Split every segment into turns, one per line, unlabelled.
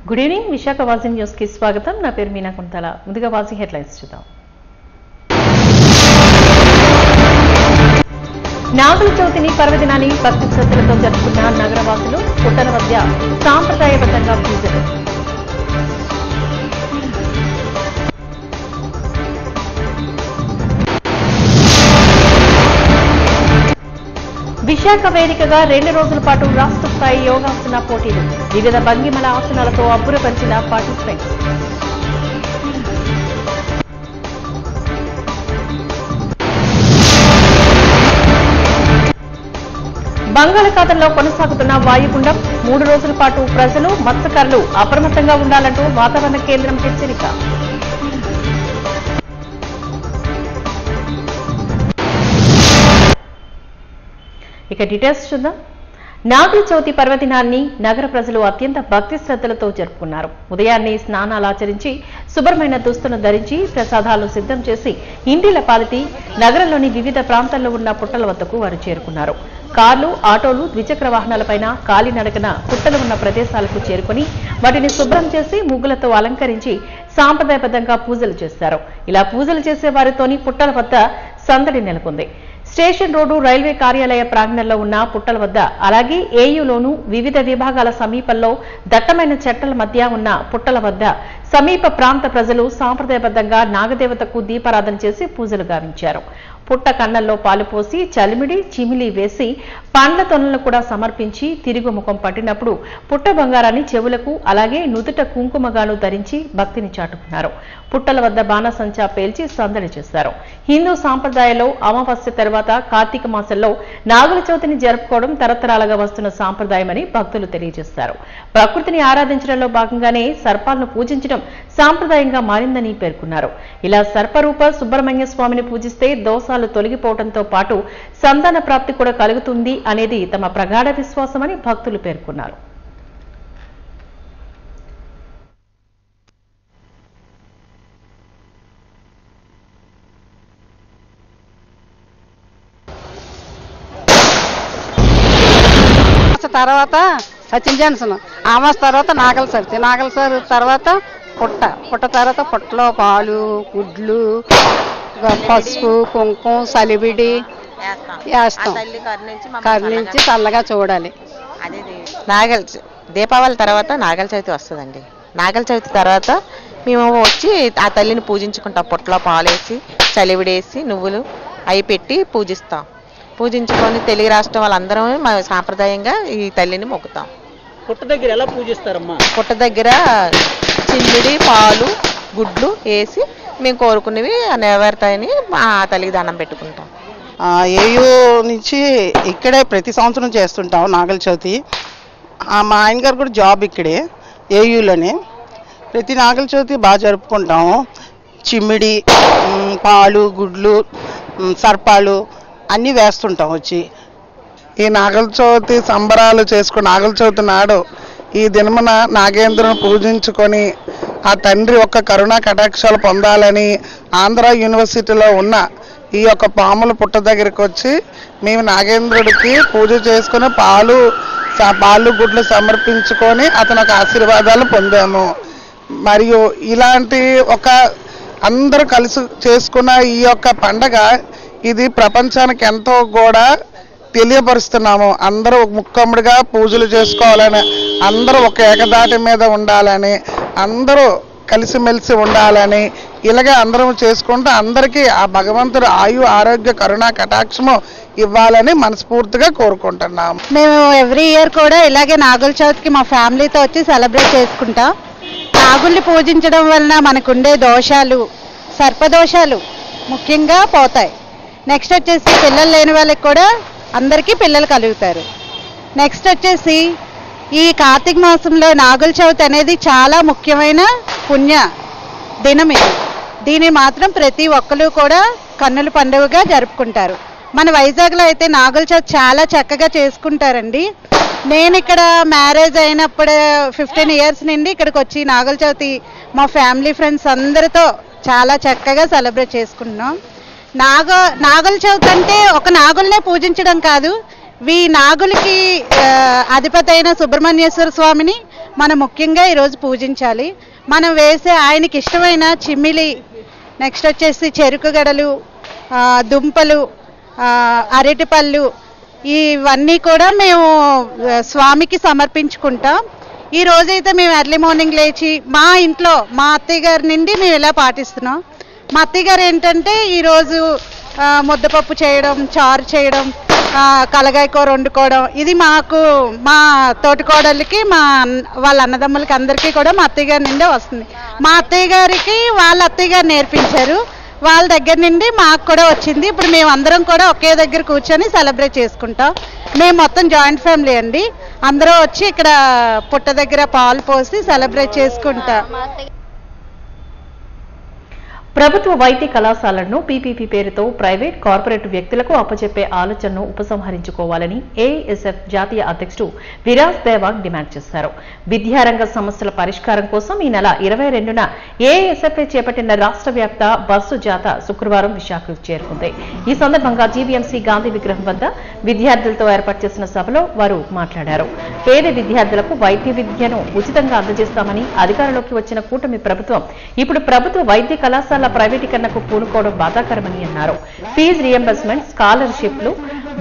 Good evening Visakha వాజీ news కి స్వాగతం. నా పేరు మీనా కుంతల. ముందుగా వాజీ హెడ్లైన్స్ చూద్దాం. నాగుల చవితిని పర్వదినాన్ని భక్తి శ్రద్ధలతో జరుపుకున్న నగరవాసులు పుట్టల మధ్య సాంప్రదాయబద్ధంగా పూజలు. విశాఖ వేదికగా 2 రోజుల పాటు రాష్ట్ర స్థాయి యోగాసన పోటీలు. వివిధ భంగిమల ఆసనాలతో అబ్బురపరిచిన పార్టిసిపెంట్స్. బంగాళాఖాతంలో కొనసాగుతున్న వాయుగుండం 3 రోజుల పాటు ప్రజలు మత్స్యకారులు అప్రమత్తంగా ఉండాలంటూ వాతావరణ కేంద్రం హెచ్చరిక. ఇక డీటెయిల్స్ చూద్దాం. నాగుల చవితి పర్వదినాన్ని నగర ప్రజలు అత్యంత భక్తి శ్రద్ధలతో జరుపుకున్నారు. ఉదయాన్నే స్నానాలు ఆచరించి శుభ్రమైన దుస్తులను ధరించి ప్రసాదాలు సిద్ధం చేసి ఇంటిల పాలిటి నగరంలోని వివిధ ప్రాంతాల్లో ఉన్న పుట్టల వద్దకు వారు చేరుకున్నారు. కార్లు, ఆటోలు, ద్విచక్ర వాహనాలపైన కాలినడకన పుట్టలు ఉన్న ప్రదేశాలకు చేరుకుని వాటిని శుభ్రం చేసి ముగ్గులతో అలంకరించి సాంప్రదాయబద్ధంగా పూజలు చేశారు. ఇలా పూజలు చేసే వారితోని పుట్టల వద్ద సందడి నెలకొంది. స్టేషన్ రోడ్డు, రైల్వే కార్యాలయ ప్రాంగణంలో ఉన్న పుట్టల వద్ద, అలాగే ఏయూలోనూ వివిధ విభాగాల సమీపంలో దట్టమైన చెట్టల మధ్య ఉన్న పుట్టల వద్ద సమీప ప్రాంత ప్రజలు సాంప్రదాయబద్ధంగా నాగదేవతకు దీపారాధన చేసి పూజలు గావించారు. పుట్ట కన్నల్లో పాలు పోసి చలిమిడి, చిమిలి వేసి పండ్ల తొనలను కూడా సమర్పించి తిరుగు ముఖం పట్టినప్పుడు పుట్ట బంగారాన్ని చెవులకు అలాగే నుదుట కుంకుమగాను ధరించి భక్తిని చాటుకున్నారు. పుట్టల వద్ద బాణసంచా పేల్చి సందడి చేశారు. హిందూ సాంప్రదాయంలో అమావాస్య తర్వాత కార్తీక మాసంలో నాగుల చవితిని జరుపుకోవడం తరతరాలుగా వస్తున్న సాంప్రదాయమని భక్తులు తెలియజేశారు. ప్రకృతిని ఆరాధించడంలో భాగంగానే సర్పాలను పూజించడం సాంప్రదాయంగా మారిందని పేర్కొన్నారు. ఇలా సర్పరూప సుబ్రహ్మణ్య స్వామిని పూజిస్తే దోషాలు తొలగిపోవడంతో పాటు సంతాన ప్రాప్తి కూడా కలుగుతుంది అనేది తమ ప్రగాఢ విశ్వాసమని భక్తులు పేర్కొన్నారు.
తర్వాత సచిన్ జాన్సన్, ఆమాస్ తర్వాత నాగల సార్ తర్వాత పుట్ట తర్వాత పుట్టలో పాలు, గుడ్లు, పసుపు, కుంకుమ, సలిబిడి వేస్తాం. కరుణించి చల్లగా చూడాలి.
దీపావళి తర్వాత నాగల చవితి వస్తుందండి. నాగల చవితి తర్వాత మేము వచ్చి ఆ తల్లిని పూజించుకుంటాం. పుట్టలో పాలు వేసి, చలివిడేసి, నువ్వులు అవి పెట్టి పూజిస్తాం. పూజించుకొని తెలుగు రాష్ట్రం వాళ్ళందరం మా సాంప్రదాయంగా ఈ తల్లిని మొక్కుతాం.
పుట్ట దగ్గర ఎలా పూజిస్తారమ్మా?
పుట్ట దగ్గర చిల్లుడి, పాలు, గుడ్లు వేసి మేము కోరుకునేవి నెరవేరుతాయని ఆ తల్లికి దండం పెట్టుకుంటాం.
ఏయూ నుంచి ఇక్కడే ప్రతి సంవత్సరం చేస్తుంటాం నాగల చవితి. మా ఆయన గారు కూడా జాబ్ ఇక్కడే ఏయూలోనే. ప్రతి నాగల చవితి బాగా జరుపుకుంటాము. చిమ్మిడి, పాలు, గుడ్లు, సర్పాలు అన్నీ వేస్తుంటాం. వచ్చి
ఈ నాగల చవితి సంబరాలు చేసుకుని నాగల చవితి నాడు ఈ దినమున నాగేంద్రుని పూజించుకొని ఆ తండ్రి యొక్క కరుణా కటాక్షాలు పొందాలని ఆంధ్ర యూనివర్సిటీలో ఉన్న ఈ యొక్క పాముల పుట్ట దగ్గరికి వచ్చి మేము నాగేంద్రుడికి పూజ చేసుకుని పాలు గుడ్లు సమర్పించుకొని అతని ఒక ఆశీర్వాదాలు పొందాము. మరియు ఇలాంటి ఒక అందరూ కలిసి చేసుకున్న ఈ యొక్క పండగ ఇది ప్రపంచానికి ఎంతో కూడా తెలియపరుస్తున్నాము. అందరూ ముక్కమ్మడిగా పూజలు చేసుకోవాలని, అందరూ ఒక ఏకదాటి మీద ఉండాలని, అందరూ కలిసిమెలిసి ఉండాలని, ఇలాగే అందరం చేసుకుంటూ అందరికీ ఆ భగవంతుడు ఆయు ఆరోగ్య కరుణా కటాక్షము ఇవ్వాలని మనస్ఫూర్తిగా కోరుకుంటున్నాము.
మేము ఎవ్రీ ఇయర్ కూడా ఇలాగే నాగుల చవితికి మా ఫ్యామిలీతో వచ్చి సెలబ్రేట్ చేసుకుంటాం. నాగుల్ని పూజించడం వలన మనకుండే దోషాలు, సర్పదోషాలు ముఖ్యంగా పోతాయి. నెక్స్ట్ వచ్చేసి పిల్లలు లేని వాళ్ళకి కూడా అందరికీ పిల్లలు కలుగుతారు. నెక్స్ట్ వచ్చేసి ఈ కార్తీక మాసంలో నాగుల చవితి అనేది చాలా ముఖ్యమైన పుణ్య దినం. దీన్ని మాత్రం ప్రతి ఒక్కరు కూడా కన్నుల పండుగగా జరుపుకుంటారు. మన వైజాగ్లో అయితే నాగుల చవితి చాలా చక్కగా చేసుకుంటారండి. నేను ఇక్కడ మ్యారేజ్ అయినప్పుడు 15 years నుండి ఇక్కడికి వచ్చి నాగుల చవితి మా ఫ్యామిలీ ఫ్రెండ్స్ అందరితో చాలా చక్కగా సెలబ్రేట్ చేసుకుంటున్నాం. నాగుల చవితి అంటే ఒక నాగుల్నే పూజించడం కాదు, నాగులకి అధిపతి అయిన సుబ్రహ్మణ్యేశ్వర స్వామిని మనం ముఖ్యంగా ఈరోజు పూజించాలి. మనం వేసే ఆయనకి ఇష్టమైన చిమ్మిలి, నెక్స్ట్ వచ్చేసి చెరుకు గడలు, దుంపలు, అరటిపళ్ళు, ఇవన్నీ కూడా మేము స్వామికి సమర్పించుకుంటాం. ఈ రోజైతే మేము ఎర్లీ మార్నింగ్ లేచి మా ఇంట్లో మా అత్తయ్య గారి నుండి మేము ఇలా పాటిస్తున్నాం. మా అత్తయ్య గారు ఏంటంటే ఈరోజు ముద్దపప్పు చేయడం, చారు చేయడం, కలగాయ కూర వండుకోవడం, ఇది మాకు మా తోటికోడళ్ళకి వాళ్ళ అన్నదమ్ములకి అందరికీ కూడా మా అత్తయ్య గారి నుండే వస్తుంది. మా అత్తయ్య గారికి వాళ్ళ అత్తయ్య గారు నేర్పించారు, వాళ్ళ దగ్గర నుండి మాకు కూడా వచ్చింది. ఇప్పుడు మేము అందరం కూడా ఒకే దగ్గర కూర్చొని సెలబ్రేట్ చేసుకుంటాం. మేము మొత్తం జాయింట్ ఫ్యామిలీ అండి. అందరూ వచ్చి ఇక్కడ పుట్ట దగ్గర పాలు పోసి సెలబ్రేట్ చేసుకుంటాం.
ప్రభుత్వ వైద్య కళాశాలను పీపీపీ పేరుతో ప్రైవేట్, కార్పొరేట్ వ్యక్తులకు అప్పచెప్పే ఆలోచనను ఉపసంహరించుకోవాలని ఏఎస్ఎఫ్ జాతీయ అధ్యక్షుడు విరాజ్ దేవాగ్ డిమాండ్ చేశారు. విద్యారంగ సమస్యల పరిష్కారం కోసం ఈ నెల 22న ఏఎస్ఎఫ్ చేపట్టిన రాష్ట్ర వ్యాప్త బస్సు జాథా శుక్రవారం విశాఖకు చేరుకుంది. ఈ సందర్భంగా జీవీఎంసీ గాంధీ విగ్రహం వద్ద విద్యార్థులతో ఏర్పాటు చేసిన సభలో వారు మాట్లాడారు. పేద విద్యార్థులకు వైద్య విద్యను ఉచితంగా అందజేస్తామని అధికారంలోకి వచ్చిన కూటమి ప్రభుత్వం ఇప్పుడు ప్రభుత్వ వైద్య కళాశాల ప్రైవేటీకరణకు పూనుకోవడం బాధాకరమని అన్నారు. ఫీజు రియంబర్స్మెంట్, స్కాలర్షిప్లు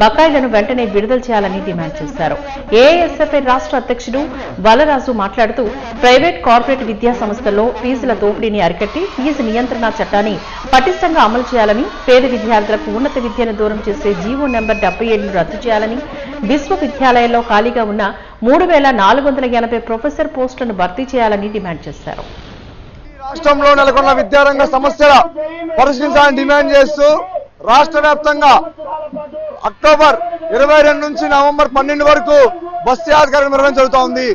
బకాయిలను వెంటనే విడుదల చేయాలని డిమాండ్ చేశారు. ఏఎస్ఎఫ్ రాష్ట్ర అధ్యక్షుడు బలరాజు మాట్లాడుతూ ప్రైవేట్, కార్పొరేట్ విద్యా సంస్థల్లో ఫీజుల దోపిడీని అరికట్టి ఫీజు నియంత్రణ చట్టాన్ని పటిష్టంగా అమలు చేయాలని, పేద విద్యార్థులకు ఉన్నత విద్యను దూరం చేసే జీవో నెంబర్ 77ను రద్దు చేయాలని, విశ్వవిద్యాలయాల్లో ఖాళీగా ఉన్న 3480 ప్రొఫెసర్ పోస్టులను భర్తీ చేయాలని డిమాండ్ చేశారు.
రాష్ట్రంలో నెలకొన్న విద్యారంగ సమస్యల పరిష్కరించాలని డిమాండ్ చేస్తూ రాష్ట్ర వ్యాప్తంగా అక్టోబర్ 22 నుంచి నవంబర్ 12 వరకు బస్సు యాత్ర కార్యక్రమం నిర్వహించబడుతోంది.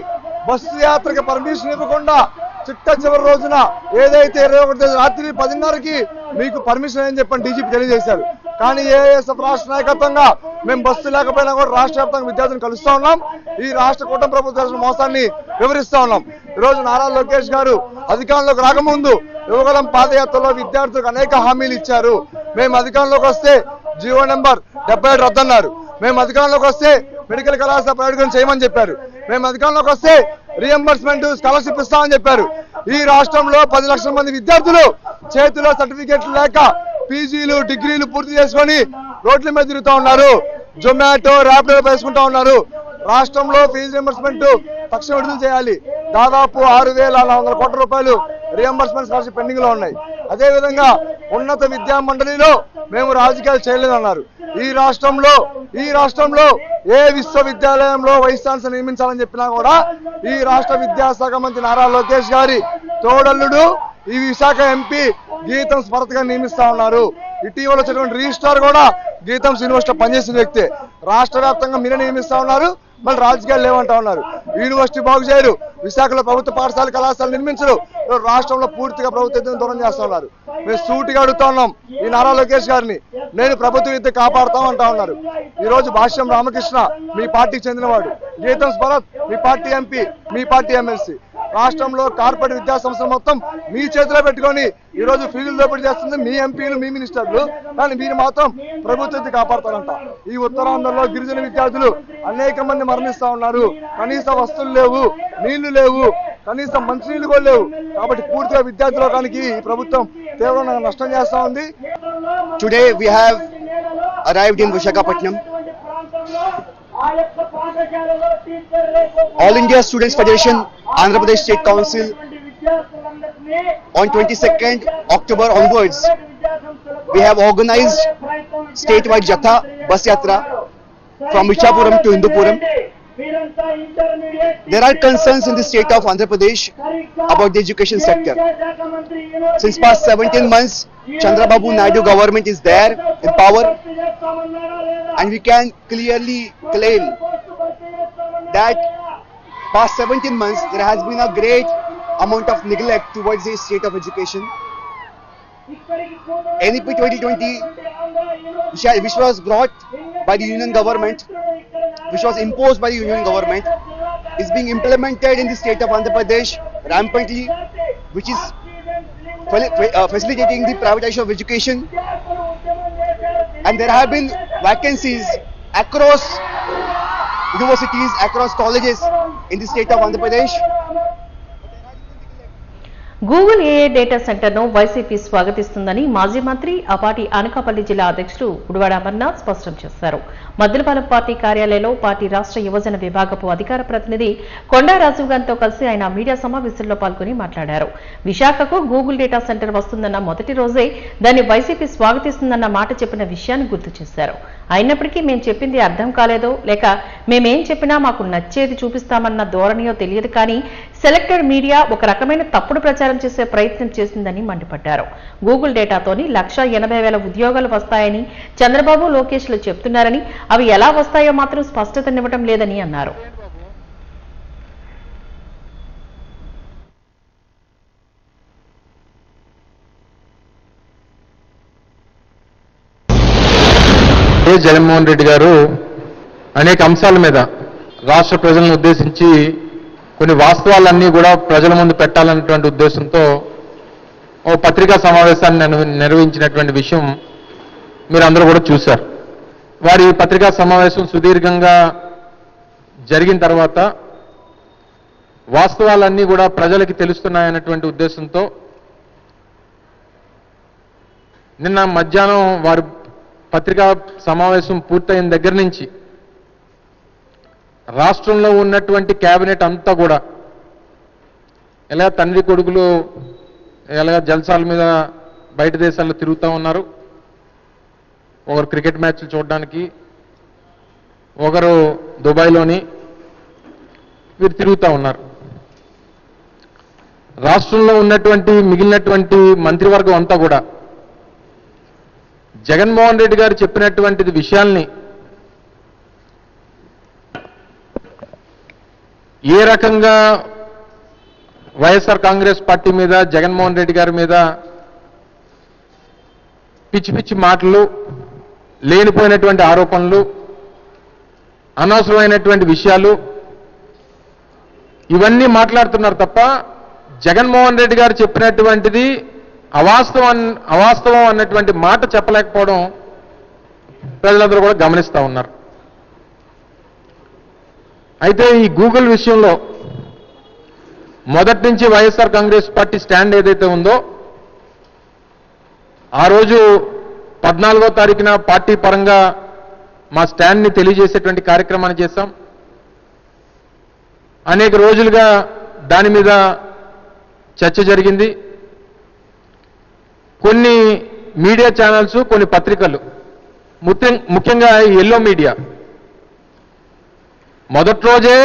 బస్సు యాత్రకి పర్మిషన్ ఇవ్వకుండా చిట్ట చివరి రోజున ఏదైతే 21 రాత్రి 10:30కి మీకు పర్మిషన్ అని చెప్పని డీజీపీ తెలియజేశారు. కానీ ఏఎస్ఎఫ్ రాష్ట్ర నాయకత్వంగా మేము బస్సు లేకపోయినా కూడా రాష్ట్ర వ్యాప్తంగా విద్యార్థులను కలుస్తా ఉన్నాం. ఈ రాష్ట్ర కూటమి ప్రభుత్వం మోసాన్ని వివరిస్తా ఉన్నాం. ఈరోజు నారా లోకేష్ గారు అధికారంలోకి రాకముందు యువగలం పాదయాత్రలో విద్యార్థులకు అనేక హామీలు ఇచ్చారు. మేము అధికారంలోకి వస్తే జీవో నెంబర్ 77 రద్దన్నారు. మేము అధికారంలోకి వస్తే మెడికల్ కళాశాల ప్రైవేటీకరణ చేయమని చెప్పారు. మేము అధికారంలోకి వస్తే రియంబర్స్మెంట్, స్కాలర్షిప్ ఇస్తామని చెప్పారు. ఈ రాష్ట్రంలో 10 లక్షల మంది విద్యార్థులు చేతిలో సర్టిఫికేట్లు లేక పీజీలు, డిగ్రీలు పూర్తి చేసుకొని రోడ్ల మీద తిరుగుతూ ఉన్నారు. జొమాటో, ర్యాపిడో వేసుకుంటా ఉన్నారు. రాష్ట్రంలో ఫీజు రియంబర్స్మెంట్ తక్షణం విడుదల చేయాలి. దాదాపు 6,400 కోట్ల రూపాయలు రియంబర్స్మెంట్ స్కాలర్షిప్ పెండింగ్ లో ఉన్నాయి. అదేవిధంగా ఉన్నత విద్యా మండలిలో మేము రాజకీయాలు చేయలేదన్నారు. ఈ రాష్ట్రంలో ఏ విశ్వవిద్యాలయంలో వైస్ ఛాన్సలర్ నియమించాలని చెప్పినా కూడా ఈ రాష్ట్ర విద్యాశాఖ మంత్రి నారా లోకేష్ గారి తోడల్లుడు ఈ విశాఖ ఎంపీ గీతం స్మరతగా నియమిస్తా ఉన్నారు. ఇటీవల వచ్చినటువంటి రిజిస్ట్రార్ కూడా గీతం యూనివర్సిటీ పనిచేసిన వ్యక్తే. రాష్ట్ర వ్యాప్తంగా మీరే నియమిస్తా ఉన్నారు, మళ్ళీ రాజకీయాలు లేవంటా ఉన్నారు. యూనివర్సిటీ బాగు చేయరు, విశాఖలో ప్రభుత్వ పాఠశాల కళాశాలలు నిర్మించరు, రాష్ట్రంలో పూర్తిగా ప్రభుత్వ దూరం చేస్తా ఉన్నారు. మేము సూటిగా అడుగుతా ఉన్నాం ఈ నారా లోకేష్ గారిని, నేను ప్రభుత్వ విద్య కాపాడుతామంటా ఉన్నారు. ఈ రోజు భాష్యం రామకృష్ణ మీ పార్టీకి చెందినవాడు, గీతం స్మరత్ మీ పార్టీ ఎంపీ, మీ పార్టీ ఎమ్మెల్సీ. రాష్ట్రంలో కార్పొరేట్ విద్యా సంస్థలు మొత్తం మీ చేతిలో పెట్టుకొని ఈ రోజు ఫీజులు దోపిడీ చేస్తుంది మీ ఎంపీలు, మీ మినిస్టర్లు. కానీ మీరు మాత్రం ప్రభుత్వాన్ని కాపాడతారంట. ఈ ఉత్తరాంధ్రలో గిరిజన విద్యార్థులు అనేక మంది మరణిస్తా ఉన్నారు. కనీస వస్తువులు లేవు, నీళ్లు లేవు, కనీసం మంచినీళ్లు కూడా లేవు. కాబట్టి పూర్తిగా విద్యార్థి లోకానికి ఈ ప్రభుత్వం తీవ్రంగా నష్టం చేస్తా ఉంది.
Today we have arrived in Visakhapatnam. All India Students Federation, Andhra Pradesh State Council, on 22nd October onwards, we have organized statewide Jatha Bus Yatra from Ichapuram to Hindupuram. There are concerns in the state of Andhra Pradesh about the education sector. Since past 17 months, Chandrababu Naidu government is there in power, and we can clearly claim that past 17 months there has been a great amount of neglect towards the state of education. NEP 2020, which was brought by the union government, which was imposed by the union government, is being implemented in the state of Andhra Pradesh rampantly, which is facilitating the privatization of education. And there have been vacancies across universities, across colleges, in the state of Andhra Pradesh.
Google ఏఏ data సెంటర్ను YCP స్వాగతిస్తుందని మాజీ మంత్రి ఆ party Anakapalli జిల్లా అధ్యక్షుడు గుడివాడ అమర్నాథ్ స్పష్టం చేశారు. Maddilapalem party కార్యాలయంలో పార్టీ రాష్ట్ర యువజన విభాగపు అధికార ప్రతినిధి కొండా రాజీవ్ గాంధీతో కలిసి ఆయన మీడియా సమావేశంలో పాల్గొని మాట్లాడారు. విశాఖకు గూగుల్ డేటా సెంటర్ వస్తుందన్న మొదటి రోజే దాన్ని వైసీపీ స్వాగతిస్తుందన్న మాట చెప్పిన విషయాన్ని గుర్తు చేశారు. అయినప్పటికీ మేం చెప్పింది అర్థం కాలేదో లేక మేమేం చెప్పినా మాకు నచ్చేది చూపిస్తామన్న ధోరణియో తెలియదు, కానీ సెలెక్టెడ్ మీడియా ఒక రకమైన తప్పుడు ప్రచారం చేసే ప్రయత్నం చేసిందని మండిపడ్డారు. గూగుల్ డేటాతోని 1,80,000 ఉద్యోగాలు వస్తాయని చంద్రబాబు, లోకేష్లు చెప్తున్నారని, అవి ఎలా వస్తాయో మాత్రం స్పష్టతనివ్వడం లేదని అన్నారు.
జగన్మోహన్ రెడ్డి గారు అనేక అంశాల మీద రాష్ట్ర ప్రజలను ఉద్దేశించి కొన్ని వాస్తవాలన్నీ కూడా ప్రజల ముందు పెట్టాలన్నటువంటి ఉద్దేశంతో ఓ పత్రికా సమావేశాన్ని నిర్వహించినటువంటి విషయం మీరు అందరూ కూడా చూశారు. వారి పత్రికా సమావేశం సుదీర్ఘంగా జరిగిన తర్వాత వాస్తవాలన్నీ కూడా ప్రజలకి తెలుస్తున్నాయన్నటువంటి ఉద్దేశంతో నిన్న మధ్యాహ్నం వారి పత్రికా సమావేశం పూర్తయిన దగ్గర నుంచి రాష్ట్రంలో ఉన్నటువంటి కేబినెట్ అంతా కూడా ఎలా తండ్రి కొడుకులు ఎలా జల్సాల మీద బయట దేశాల్లో తిరుగుతూ ఉన్నారు. ఒకరు క్రికెట్ మ్యాచ్లు చూడడానికి, ఒకరు దుబాయ్లోని వీరు తిరుగుతూ ఉన్నారు. రాష్ట్రంలో ఉన్నటువంటి మిగిలినటువంటి మంత్రివర్గం అంతా కూడా జగన్మోహన్ రెడ్డి గారు చెప్పినటువంటి విషయాల్ని ఏ రకంగా వైఎస్ఆర్ కాంగ్రెస్ పార్టీ మీద, జగన్మోహన్ రెడ్డి గారి మీద పిచ్చి పిచ్చి మాటలు, లేనిపోయినటువంటి ఆరోపణలు, అనవసరమైనటువంటి విషయాలు ఇవన్నీ మాట్లాడుతున్నారు తప్ప జగన్మోహన్ రెడ్డి గారు చెప్పినటువంటిది అవాస్తవం అన్నటువంటి మాట చెప్పలేకపోవడం ప్రజలందరూ కూడా గమనిస్తూ ఉన్నారు. అయితే ఈ గూగుల్ విషయంలో మొదటి నుంచి వైఎస్ఆర్ కాంగ్రెస్ పార్టీ స్టాండ్ ఏదైతే ఉందో ఆ రోజు 14వ తారీఖున పార్టీ పరంగా మా స్టాండ్ని తెలియజేసేటువంటి కార్యక్రమాన్ని చేశాం. అనేక రోజులుగా దాని మీద చర్చ జరిగింది. కొన్ని మీడియా ఛానల్స్, కొన్ని పత్రికలు, ముఖ్యంగా ఎల్లో మీడియా మొదటి రోజే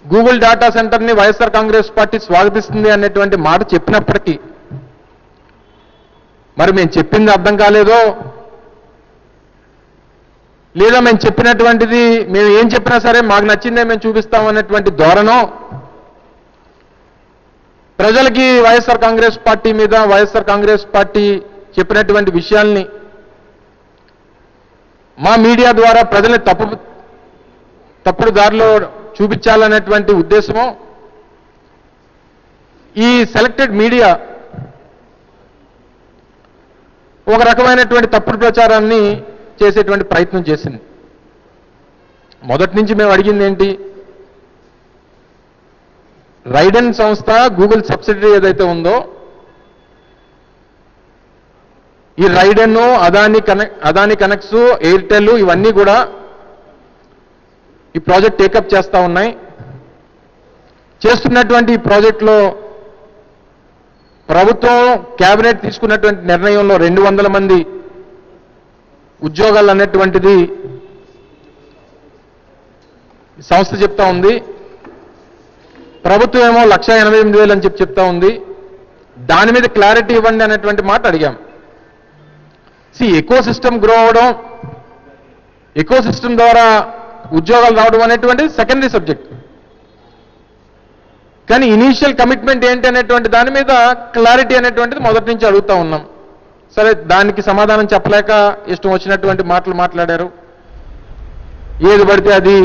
గూగుల్ డేటా సెంటర్ని వైఎస్ఆర్ కాంగ్రెస్ పార్టీ స్వాగతిస్తుంది అనేటువంటి మాట చెప్పినప్పటికీ మరి మేము చెప్పింది అర్థం కాలేదో లేదా మేము చెప్పినటువంటిది మేము ఏం చెప్పినా సరే మాకు నచ్చిందే మేము చూపిస్తామన్నటువంటి ధోరణో ప్రజలకి వైఎస్ఆర్ కాంగ్రెస్ పార్టీ మీద, వైఎస్ఆర్ కాంగ్రెస్ పార్టీ చెప్పినటువంటి విషయాల్ని మా మీడియా ద్వారా ప్రజల్ని తప్పుడు దారిలో చూపించాలనేటువంటి ఉద్దేశమో ఈ సెలెక్టెడ్ మీడియా ఒక రకమైనటువంటి తప్పుడు ప్రచారాన్ని చేసేటువంటి ప్రయత్నం చేసింది. మొదటి నుంచి మేము అడిగింది ఏంటి, రైడెన్ సంస్థ గూగుల్ సబ్సిడరీ ఏదైతే ఉందో ఈ రైడెన్, అదాని కనెక్ట్స్, ఎయిర్టెల్ ఇవన్నీ కూడా ఈ ప్రాజెక్ట్ టేకప్ చేస్తూ ఉన్నాయి. చేస్తున్నటువంటి ఈ ప్రాజెక్టులో ప్రభుత్వం కేబినెట్ తీసుకున్నటువంటి నిర్ణయంలో 200 మంది ఉద్యోగాలు అన్నటువంటిది సంస్థ చెప్తా ఉంది. ప్రభుత్వం ఏమో 1,88,000 అని చెప్తా ఉంది. దాని మీద క్లారిటీ ఇవ్వండి అనేటువంటి మాట అడిగాం. ఎకో సిస్టమ్ గ్రో అవడం, ఎకో సిస్టమ్ ద్వారా ఉద్యోగాలు రావడం అనేటువంటిది సెకండరీ సబ్జెక్ట్. కానీ ఇనీషియల్ కమిట్మెంట్ ఏంటి అనేటువంటి దాని మీద క్లారిటీ అనేటువంటిది మొదటి నుంచి అడుగుతా ఉన్నాం. సరే, దానికి సమాధానం చెప్పలేక ఇష్టం వచ్చినటువంటి మాటలు మాట్లాడారు. ఏది పడితే అది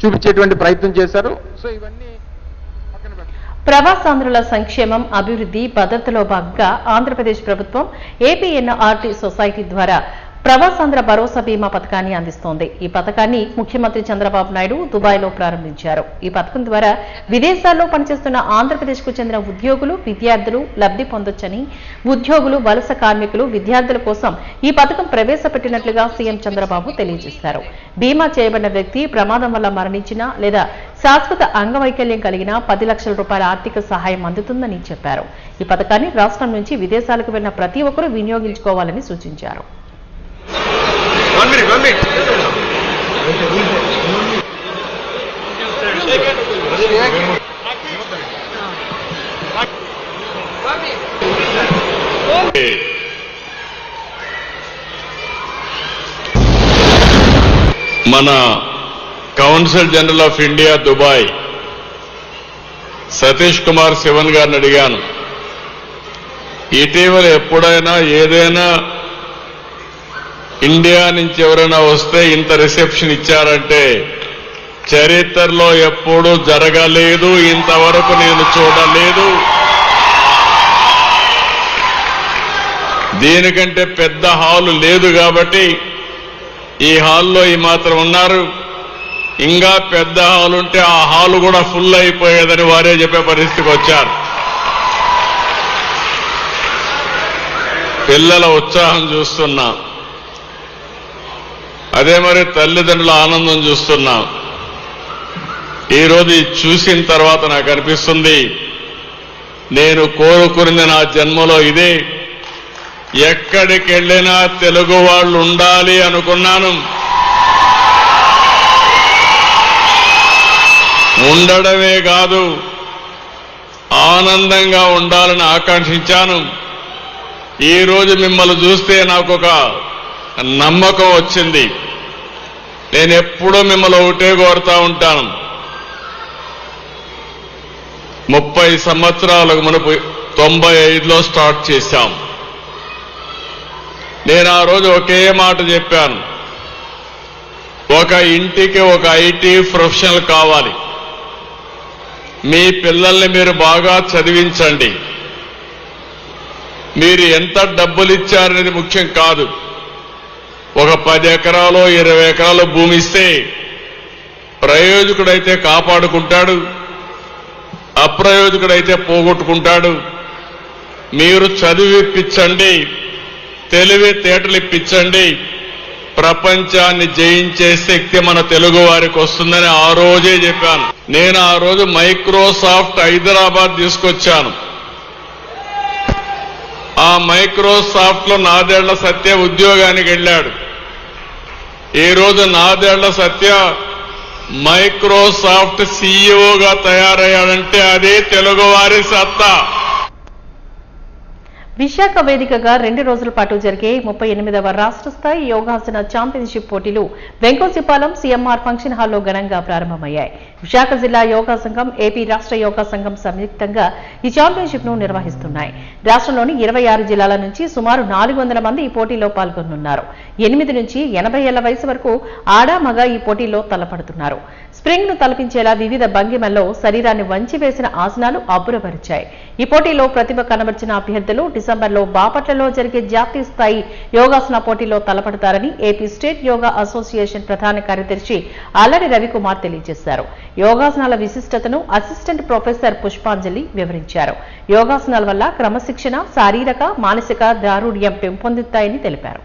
చూపించేటువంటి ప్రయత్నం చేశారు. సో ఇవన్నీ
ప్రవాసాంధ్రుల సంక్షేమం, అభివృద్ధి, భద్రతలో భాగంగా ఆంధ్రప్రదేశ్ ప్రభుత్వం ఏపీఎన్ఆర్టీ సొసైటీ ద్వారా ప్రవాసాంధ్ర భరోసా బీమా పథకాన్ని అందిస్తోంది. ఈ పథకాన్ని ముఖ్యమంత్రి చంద్రబాబు నాయుడు దుబాయ్లో ప్రారంభించారు. ఈ పథకం ద్వారా విదేశాల్లో పనిచేస్తున్న ఆంధ్రప్రదేశ్కు చెందిన ఉద్యోగులు, విద్యార్థులు లబ్ధి పొందొచ్చని, ఉద్యోగులు, వలస కార్మికులు, విద్యార్థుల కోసం ఈ పథకం ప్రవేశపెట్టినట్లుగా సీఎం చంద్రబాబు తెలియజేశారు. బీమా చేయబడిన వ్యక్తి ప్రమాదం వల్ల మరణించినా లేదా శాశ్వత అంగవైకల్యం కలిగిన 10 లక్షల రూపాయల ఆర్థిక సహాయం అందుతుందని చెప్పారు. ఈ పథకాన్ని రాష్ట్రం నుంచి విదేశాలకు వెళ్లిన ప్రతి ఒక్కరూ వినియోగించుకోవాలని సూచించారు.
మన council general of India Dubai Satish Kumar Sivan గారిని అడిగాను, ఇటీవల ఎప్పుడైనా ఏదైనా ఇండియా నుంచి ఎవరైనా వస్తే ఇంత రిసెప్షన్ ఇచ్చారంటే చరిత్రలో ఎప్పుడూ జరగలేదు, ఇంతవరకు నేను చూడలేదు. దీనికంటే పెద్ద హాలు లేదు కాబట్టి ఈ హాల్లో ఈ మాత్రం ఉన్నారు. ఇంకా పెద్ద హాల్ ఉంటే ఆ హాల్ కూడా ఫుల్ అయిపోయేదని వారే చెప్పే పరిస్థితికి వచ్చారు. పిల్లల ఉత్సాహం చూస్తున్నాం, అదే మరి తల్లిదండ్రుల ఆనందం చూస్తున్నాం. ఈరోజు చూసిన తర్వాత నాకు అనిపిస్తుంది, నేను కోరుకున్నది నా జన్మలో ఇదే. ఎక్కడికి వెళ్ళినా తెలుగు వాళ్ళు ఉండాలి అనుకున్నాను, ఉండడమే కాదు ఆనందంగా ఉండాలని ఆకాంక్షించాను. ఈరోజు మిమ్మల్ని చూస్తే నాకు ఒక నమ్మకం వచ్చింది. నేను ఎప్పుడూ మిమ్మల్ని ఒకటే కోరుతా ఉంటాను. 30 సంవత్సరాలకు మునుపు 95లో స్టార్ట్ చేశాం. నేను ఆ రోజు ఒకే మాట చెప్పాను, ఒక ఇంటికి ఒక ఐటీ ప్రొఫెషనల్ కావాలి. మీ పిల్లల్ని మీరు బాగా చదివించండి. మీరు ఎంత డబ్బులు ఇచ్చారనేది ముఖ్యం కాదు. ఒక 10 ఎకరాలు 20 ఎకరాలు భూమి ఇస్తే ప్రయోజకుడైతే కాపాడుకుంటాడు, అప్రయోజకుడైతే పోగొట్టుకుంటాడు. మీరు చదివిప్పించండి, తెలివితేటలు ఇప్పించండి. ప్రపంచాన్ని జయించే శక్తి మన తెలుగు వారికి వస్తుందని ఆ రోజే చెప్పాను. నేను ఆ రోజు మైక్రోసాఫ్ట్ హైదరాబాద్ తీసుకొచ్చాను. ఆ మైక్రోసాఫ్ట్ లో నాదేళ్ల సత్య ఉద్యోగానికి వెళ్ళాడు. ఈ రోజు నాదేళ్ల సత్య మైక్రోసాఫ్ట్ సీఈఓగా తయారయ్యాడంటే అదే తెలుగువారి సత్తా.
విశాఖ వేదికగా 2 రోజుల పాటు జరిగే 38వ రాష్ట్ర స్థాయి యోగాసన ఛాంపియన్షిప్ పోటీలు వెంకోసిపాలెం సీఎంఆర్ ఫంక్షన్ హాల్లో ఘనంగా ప్రారంభమయ్యాయి. విశాఖ జిల్లా యోగా సంఘం, ఏపీ రాష్ట్ర యోగా సంఘం సంయుక్తంగా ఈ ఛాంపియన్షిప్ ను నిర్వహిస్తున్నాయి. రాష్ట్రంలోని 26 జిల్లాల నుంచి సుమారు 400 మంది ఈ పోటీలో పాల్గొనున్నారు. 8 నుంచి 80 ఏళ్ల వయసు వరకు ఆడ మగ ఈ పోటీలో తలపడుతున్నారు. స్ప్రింగ్ ను తలపించేలా వివిధ భంగిమల్లో శరీరాన్ని వంచివేసిన ఆసనాలు అబ్బురపరిచాయి. ఈ పోటీలో ప్రతిభ కనబర్చిన అభ్యర్థులు డిసెంబర్లో బాపట్లలో జరిగే జాతీయ స్థాయి యోగాసన పోటీలో తలపడతారని ఏపీ స్టేట్ యోగా అసోసియేషన్ ప్రధాన కార్యదర్శి అల్లరి రవికుమార్ తెలియజేశారు. యోగాసనాల విశిష్టతను అసిస్టెంట్ ప్రొఫెసర్ పుష్పాంజలి వివరించారు. యోగాసనాల వల్ల క్రమశిక్షణ, శారీరక, మానసిక దారుఢ్యం పెంపొందుతాయని తెలిపారు.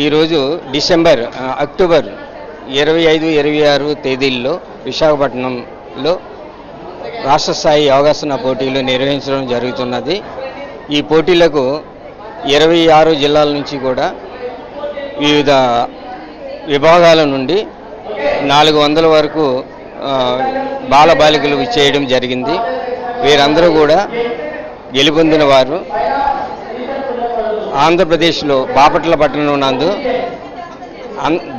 ఈరోజు అక్టోబర్ 25, 26 తేదీల్లో విశాఖపట్నంలో రాష్ట్ర స్థాయి యోగాసన పోటీలు నిర్వహించడం జరుగుతున్నది. ఈ పోటీలకు 26 జిల్లాల నుంచి కూడా వివిధ విభాగాల నుండి 400 వరకు బాలబాలికలు చేయడం జరిగింది. వీరందరూ కూడా గెలుపొందిన వారు. ఆంధ్రప్రదేశ్లో బాపట్ల పట్టణం నందు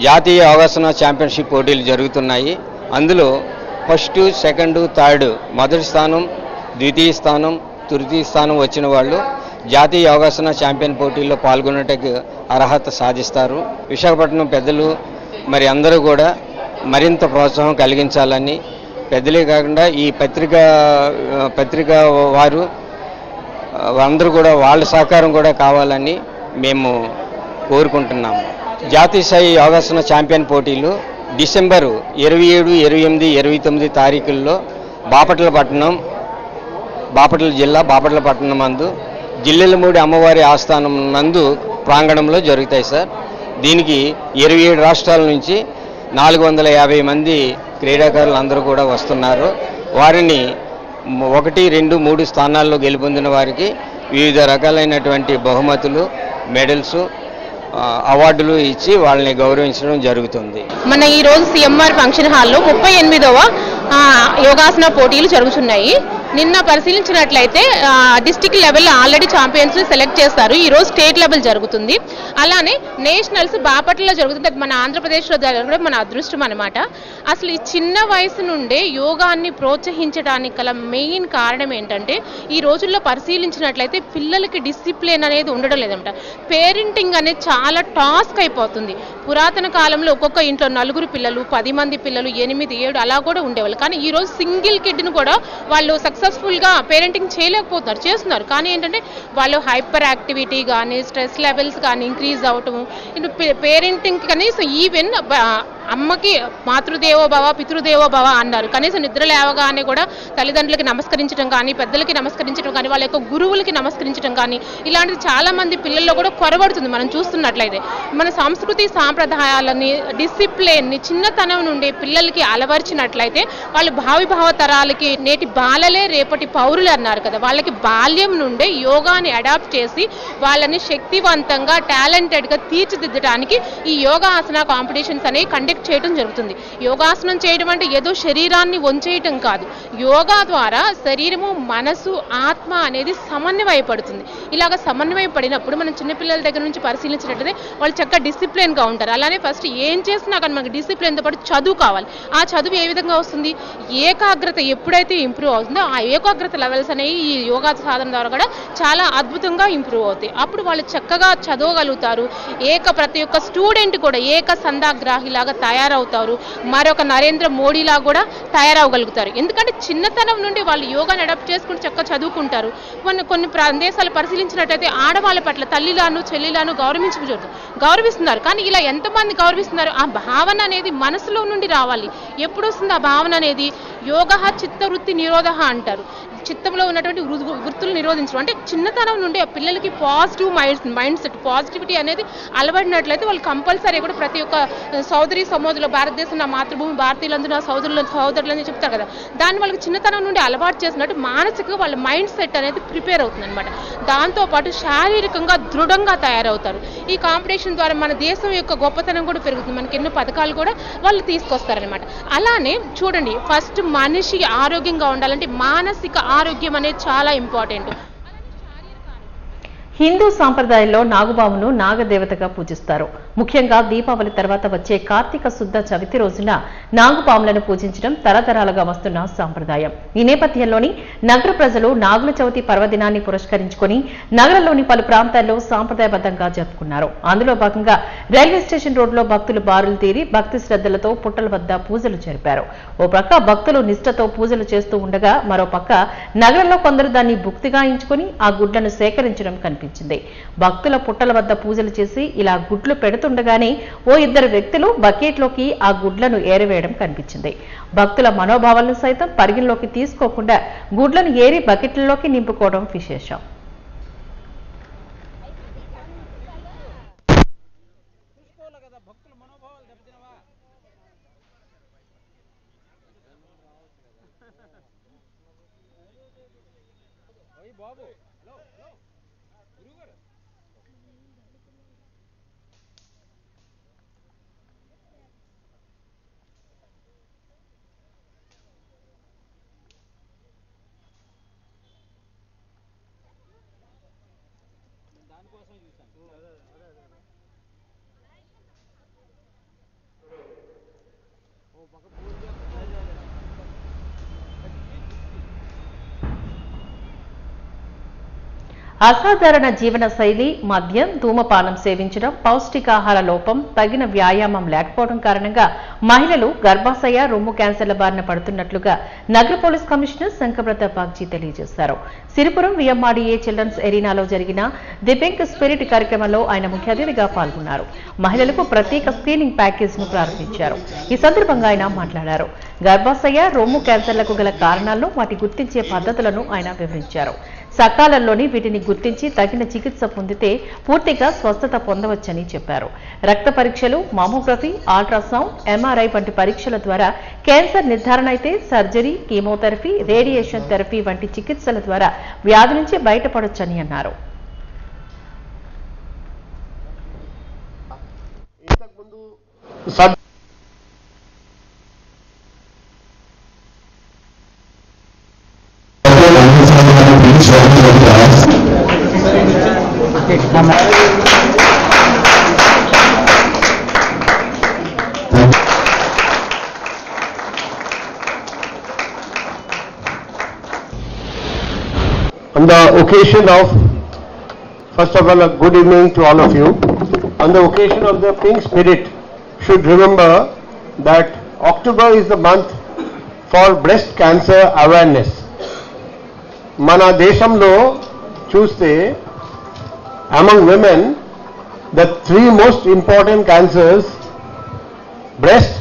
జాతీయ యోగాసన ఛాంపియన్షిప్ పోటీలు జరుగుతున్నాయి. అందులో ఫస్ట్, సెకండ్, థర్డ్, మొదటి స్థానం, ద్వితీయ స్థానం, తృతీయ స్థానం వచ్చిన వాళ్ళు జాతీయ యోగాసన ఛాంపియన్ పోటీల్లో పాల్గొనేటకు అర్హత సాధిస్తారు. విశాఖపట్నం పెద్దలు మరి అందరూ కూడా మరింత ప్రోత్సాహం కలిగించాలని పెద్దలే కాకుండా ఈ పత్రిక వారు అందరూ కూడా వాళ్ళ సహకారం కూడా కావాలని మేము కోరుకుంటున్నాము. జాతీయ స్థాయి యోగాసన ఛాంపియన్ పోటీలు డిసెంబరు 27, 28, 29 తారీఖుల్లో బాపట్ల జిల్లా బాపట్లపట్నం నందు జిల్లెలమూడి అమ్మవారి ఆస్థానం నందు ప్రాంగణంలో జరుగుతాయి సార్. దీనికి 27 రాష్ట్రాల నుంచి 450 మంది క్రీడాకారులు అందరూ కూడా వస్తున్నారు. వారిని 1, 2, 3 స్థానాల్లో గెలుపొందిన వారికి వివిధ రకాలైనటువంటి బహుమతులు, మెడల్స్, అవార్డులు ఇచ్చి వాళ్ళని గౌరవించడం జరుగుతుంది.
మన ఈరోజు సిఎంఆర్ ఫంక్షన్ హాల్లో 38వ యోగాసన పోటీలు జరుగుతున్నాయి. నిన్న పరిశీలించినట్లయితే district level already champions select చేస్తారు. ఈరోజు స్టేట్ లెవెల్ జరుగుతుంది. అలానే నేషనల్స్ బాపట్లలో జరుగుతుంది. అది మన ఆంధ్రప్రదేశ్లో జరగడం మన అదృష్టం అనమాట. అసలు ఈ చిన్న వయసు నుండే యోగాన్ని ప్రోత్సహించడానికి గల మెయిన్ కారణం ఏంటంటే ఈ రోజుల్లో పరిశీలించినట్లయితే పిల్లలకి డిసిప్లిన్ అనేది ఉండడం లేదంట. పేరెంటింగ్ అనేది చాలా టాస్క్ అయిపోతుంది. పురాతన కాలంలో ఒక్కొక్క ఇంట్లో 4 పిల్లలు, 10 మంది పిల్లలు, 8, 7 అలా కూడా ఉండేవాళ్ళు. కానీ ఈరోజు సింగిల్ కిడ్ని కూడా వాళ్ళు సక్సెస్ఫుల్గా పేరెంటింగ్ చేయలేకపోతున్నారు, చేస్తున్నారు. కానీ ఏంటంటే వాళ్ళు హైపర్ యాక్టివిటీ కానీ స్ట్రెస్ లెవెల్స్ కానీ ఇంక్రీజ్ అవటము, పేరెంటింగ్ కనీసం ఈవెన్ అమ్మకి మాతృదేవో భవ పితృదేవో భవ అన్నారు. కనీసం నిద్ర లేవగానే కూడా తల్లిదండ్రులకి నమస్కరించడం కానీ, పెద్దలకి నమస్కరించడం కానీ, వాళ్ళ యొక్క గురువులకి నమస్కరించడం కానీ ఇలాంటిది చాలా మంది పిల్లల్లో కూడా కొరబడుతుంది. మనం చూస్తున్నట్లయితే మన సంస్కృతి సాంప్రదాయాలని, డిసిప్లిన్ని చిన్నతనం నుండి పిల్లలకి అలవర్చినట్లయితే వాళ్ళు భావ తరాలకి నేటి బాలలే రేపటి పౌరులు అన్నారు కదా, వాళ్ళకి బాల్యం నుండే యోగాని అడాప్ట్ చేసి వాళ్ళని శక్తివంతంగా టాలెంటెడ్గా తీర్చిదిద్దడానికి ఈ యోగాసన కాంపిటీషన్స్ అనేవి కండక్ట్ చేయడం జరుగుతుంది. యోగాసనం చేయడం అంటే ఏదో శరీరాన్ని వంచేయటం కాదు. యోగా ద్వారా శరీరము, మనసు, ఆత్మ అనేది సమన్వయపడుతుంది. ఇలాగ సమన్వయపడినప్పుడు మనం చిన్నపిల్లల దగ్గర నుంచి పరిశీలించినట్లయితే వాళ్ళు చక్కగా డిసిప్లిన్గా ఉంటారు. అలానే ఫస్ట్ ఏం చేసినా కానీ మనకి డిసిప్లిన్తో పాటు చదువు కావాలి. ఆ చదువు ఏ విధంగా వస్తుంది? ఏకాగ్రత ఎప్పుడైతే ఇంప్రూవ్ అవుతుందో ఆ ఏకాగ్రత లెవెల్స్ అనేవి ఈ యోగా సాధన ద్వారా కూడా చాలా అద్భుతంగా ఇంప్రూవ్ అవుతాయి. అప్పుడు వాళ్ళు చక్కగా చదవగలుగుతారు. ప్రతి ఒక్క స్టూడెంట్ కూడా ఏక సంధాగ్రాహిలాగా తయారవుతారు. మరొక నరేంద్ర మోడీలా కూడా తయారవగలుగుతారు. ఎందుకంటే చిన్నతనం నుండి వాళ్ళు యోగాని అడాప్ట్ చేసుకుని చక్కగా చదువుకుంటారు. కొన్ని ప్రదేశాలు పరిశీలించినట్టయితే ఆడవాళ్ళ పట్ల తల్లిలాను చెల్లిలాను గౌరవిస్తున్నారు. కానీ ఇలా ఎంతమంది గౌరవిస్తున్నారు? ఆ భావన అనేది మనసులో నుండి రావాలి. ఎప్పుడు వస్తుంది ఆ భావన అనేది? యోగ చిత్తవృత్తి నిరోధ అంటారు. చిత్తంలో ఉన్నటువంటి వృత్తులు నిరోధించడం అంటే చిన్నతనం నుండి ఆ పిల్లలకి పాజిటివ్ మైండ్ సెట్, పాజిటివిటీ అనేది అలవడినట్లయితే వాళ్ళు కంపల్సరీ కూడా ప్రతి ఒక్క సోదరి సమాజంలో భారతదేశం నా మాతృభూమి, భారతీయులందరూ నా సోదరులు అని చెప్తారు కదా, దాన్ని వాళ్ళకి చిన్నతనం నుండి అలవాటు చేసినట్టు మానసికంగా వాళ్ళ మైండ్ సెట్ అనేది ప్రిపేర్ అవుతుంది అనమాట. దాంతోపాటు శారీరకంగా దృఢంగా తయారవుతారు. ఈ కాంపిటీషన్ ద్వారా మన దేశం యొక్క గొప్పతనం కూడా పెరుగుతుంది. మనకి ఎన్నో పథకాలు కూడా వాళ్ళు తీసుకొస్తారనమాట. అలానే చూడండి, ఫస్ట్ మనిషి ఆరోగ్యంగా ఉండాలంటే మానసిక ఆరోగ్యం అనేది చాలా ఇంపార్టెంట్.
హిందూ సాంప్రదాయంలో నాగుబామును నాగదేవతగా పూజిస్తారు. ముఖ్యంగా దీపావళి తర్వాత వచ్చే కార్తీక శుద్ధ చవితి రోజున నాగుపాములను పూజించడం తరతరాలుగా వస్తున్న సాంప్రదాయం. ఈ నేపథ్యంలోని నగర ప్రజలు నాగుల చవితి పర్వదినాన్ని పురస్కరించుకుని నగరంలోని పలు ప్రాంతాల్లో సాంప్రదాయబద్ధంగా జరుపుకున్నారు. అందులో భాగంగా రైల్వే స్టేషన్ రోడ్లో భక్తులు బారులు తీరి భక్తి శ్రద్ధలతో పుట్టల వద్ద పూజలు జరిపారు. ఓ పక్క భక్తులు నిష్ఠతో పూజలు చేస్తూ ఉండగా మరో పక్క నగరంలో కొందరు దాన్ని భుక్తిగా ఎంచుకుని ఆ గుడ్లను సేకరించడం కనిపించింది. భక్తుల పుట్టల వద్ద పూజలు చేసి ఇలా గుడ్లు పెడుతుండగానే ఓ 2 వ్యక్తులు బకెట్లోకి ఆ గుడ్లను ఏరవేయడం కనిపించింది. భక్తుల మనోభావాలను సైతం పరిగణలోకి తీసుకోకుండా గుడ్లను ఏరి బకెట్లలోకి నింపుకోవడం విశేషం. అసాధారణ జీవన శైలి, మద్యం, ధూమపానం సేవించడం, పౌష్టికాహార లోపం, తగిన వ్యాయామం లేకపోవడం కారణంగా మహిళలు గర్భాశయ, రొమ్ము క్యాన్సర్ల బారిన పడుతున్నట్లుగా నగర పోలీస్ కమిషనర్ శంకరబ్రత బాగ్జీ తెలియజేశారు. సిరిపురం విఎంఆర్డీఏ చిల్డ్రన్స్ ఎరీనాలో జరిగిన ది పింక్ స్పిరిట్ కార్యక్రమంలో ఆయన ముఖ్య అతిథిగా పాల్గొన్నారు. మహిళలకు ప్రత్యేక స్క్రీనింగ్ ప్యాకేజ్ ను ప్రారంభించారు. ఈ సందర్భంగా ఆయన మాట్లాడారు. గర్భాశయ, రొమ్ము క్యాన్సర్లకు గల కారణాలను, వాటి గుర్తించే పద్ధతులను ఆయన వివరించారు. సకాలంలోని వీటిని గుర్తించి తగిన చికిత్స పొందితే పూర్తిగా స్వస్థత పొందవచ్చని చెప్పారు. రక్త పరీక్షలు, మామోగ్రఫీ, అల్ట్రాసౌండ్, ఎంఆర్ఐ వంటి పరీక్షల ద్వారా క్యాన్సర్ నిర్ధారణ అయితే సర్జరీ, కీమోథెరపీ, రేడియేషన్ థెరపీ వంటి చికిత్సల ద్వారా వ్యాధి నుంచి బయటపడొచ్చని అన్నారు.
On the occasion of, first of all, a good evening to all of you. On the occasion of the Pink Spirit, should remember that October is the month for breast cancer awareness. Mana deshamlo chuste among women, the three most important cancers, breast,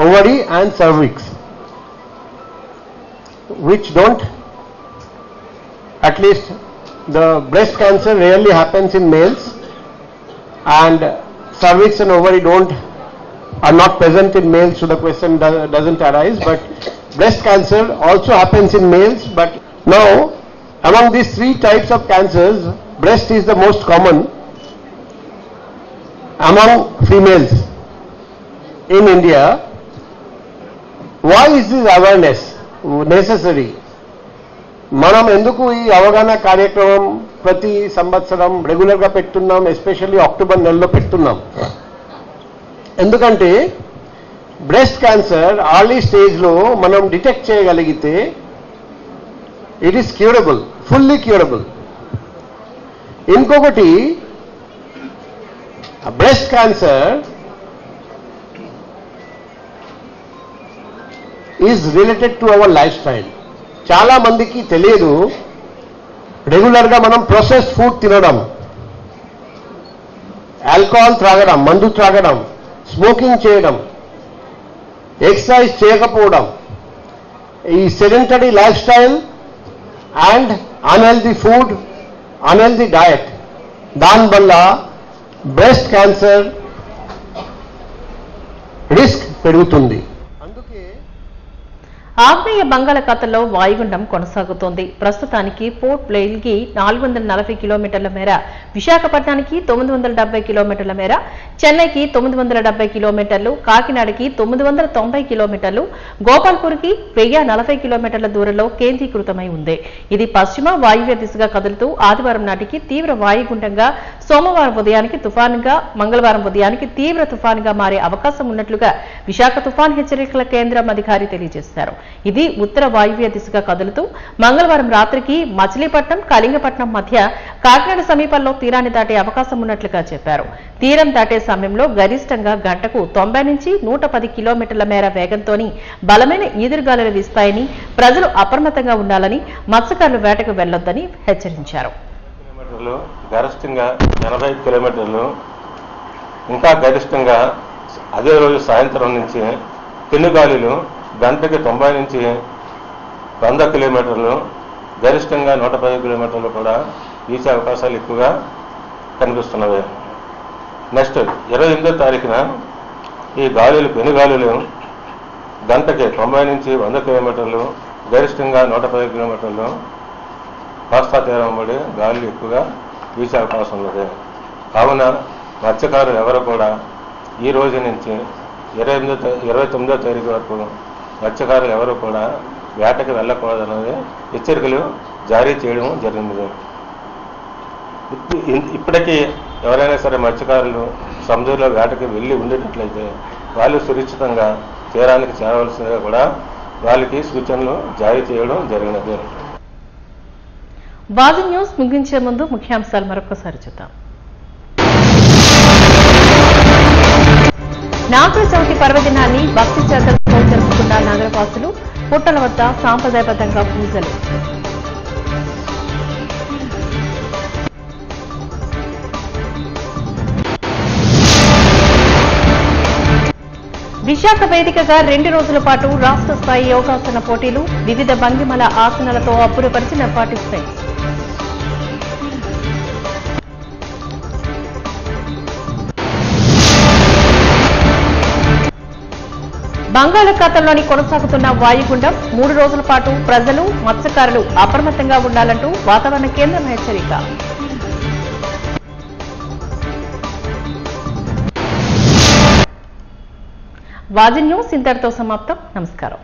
ovary and cervix, which don't, at least the breast cancer rarely happens in males, and cervix and ovary are not present in males, so the question doesn't arise. But breast cancer also happens in males. But now, among these three types of cancers, breast is the most common among females in India. Why is this awareness necessary? మనం ఎందుకు ఈ అవగాహన కార్యక్రమం ప్రతి సంవత్సరం రెగ్యులర్గా పెట్టున్నాం, especially October నెలలో పెట్టున్నాం? ఎందుకంటే బ్రెస్ట్ క్యాన్సర్ ఆర్లీ స్టేజ్లో మనం డిటెక్ట్ చేయగలిగితే it is curable, fully curable. ఇంకొకటి, breast cancer is related to our lifestyle. చాలా మందికి తెలియదు, రెగ్యులర్గా మనం ప్రాసెస్డ్ ఫుడ్ తినడం, ఆల్కహాల్ త్రాగడం, మందు త్రాగడం, స్మోకింగ్ చేయడం, ఎక్సర్సైజ్ చేయకపోవడం, ఈ sedentary life style and unhealthy food, unhealthy diet, దానివల్ల బ్రెస్ట్ క్యాన్సర్ రిస్క్ పెరుగుతుంది.
ఆగ్నేయ బంగాళాఖాతంలో వాయుగుండం కొనసాగుతోంది. ప్రస్తుతానికి పోర్ట్ బ్లెయిర్కి 440 కిలోమీటర్ల మేర, విశాఖపట్నానికి 970 కిలోమీటర్ల మేర, చెన్నైకి 970 కిలోమీటర్లు, కాకినాడకి 990 కిలోమీటర్లు, గోపాల్పూర్కి 1040 కిలోమీటర్ల దూరంలో కేంద్రీకృతమై ఉంది. ఇది పశ్చిమ వాయువ్య దిశగా కదులుతూ ఆదివారం నాటికి తీవ్ర వాయుగుండంగా, సోమవారం ఉదయానికి తుఫానుగా, మంగళవారం ఉదయానికి తీవ్ర తుఫానుగా మారే అవకాశం ఉన్నట్లుగా విశాఖ తుఫాన్ హెచ్చరికల కేంద్రం అధికారి తెలియజేశారు. ఇది ఉత్తర వాయువ్య దిశగా కదులుతూ మంగళవారం రాత్రికి మచిలీపట్నం, కళింగపట్నం మధ్య, కాకినాడ సమీపంలో తీరాన్ని దాటే అవకాశం ఉన్నట్లుగా చెప్పారు. తీరం దాటే సమయంలో గరిష్టంగా గంటకు 90 నుంచి 110 కిలోమీటర్ల మేర వేగంతోని బలమైన ఈదురుగాలులు వీస్తాయని, ప్రజలు అప్రమత్తంగా ఉండాలని, మత్స్యకారులు వేటకు వెళ్లొద్దని హెచ్చరించారు.
గరిష్టంగా 80 కిలోమీటర్లు, ఇంకా గరిష్టంగా అదే రోజు సాయంత్రం నుంచి పెనుగాలులు గంటకి 90 నుంచి 100 కిలోమీటర్లు, గరిష్టంగా 110 కిలోమీటర్లు కూడా వీచే అవకాశాలు ఎక్కువగా కనిపిస్తున్నవి. నెక్స్ట్ 28వ తారీఖున ఈ గాలులు, పెనుగాలులు గంటకి 90 నుంచి 100 కిలోమీటర్లు, గరిష్టంగా 110 కిలోమీటర్లు కోస్తా తీరం పడి గాలులు ఎక్కువగా వీచే అవకాశం ఉన్నది. కావున మత్స్యకారులు ఎవరు కూడా ఈ రోజు నుంచి 29వ తారీఖు వరకు మత్స్యకారులు ఎవరు కూడా వేటకు వెళ్ళకూడదనేది హెచ్చరికలు జారీ చేయడం జరిగింది. ఇప్పటికీ ఎవరైనా సరే మత్స్యకారులు సముద్రంలో వేటకి వెళ్ళి ఉండేటట్లయితే వాళ్ళు సురక్షితంగా తీరానికి చేరవలసిందిగా కూడా వాళ్ళకి సూచనలు జారీ చేయడం జరిగినది.
వాజీ న్యూస్ ముగించే ముందు ముఖ్యాంశాలు మరొకసారి చూద్దాం. నాగుల చవితి పర్వదినాన్ని భక్తి శ్రద్ధలతో జరుపుకున్న నగరవాసులు. పుట్టల వద్ద సాంప్రదాయబద్ధంగా పూజలు. విశాఖ వేదికగా 2 రోజుల పాటు రాష్ట్ర స్థాయి యోగాసన పోటీలు. వివిధ భంగిమల ఆసనాలతో అబ్బురపరిచిన పార్టిసిపెంట్స్. బంగాళాఖాతంలోని కొనసాగుతున్న వాయుగుండం. 3 రోజుల పాటు ప్రజలు, మత్స్యకారులు అప్రమత్తంగా ఉండాలంటూ వాతావరణ కేంద్రం హెచ్చరిక. వాజీ న్యూస్ ఇంతటితో సమాప్తం. నమస్కారం.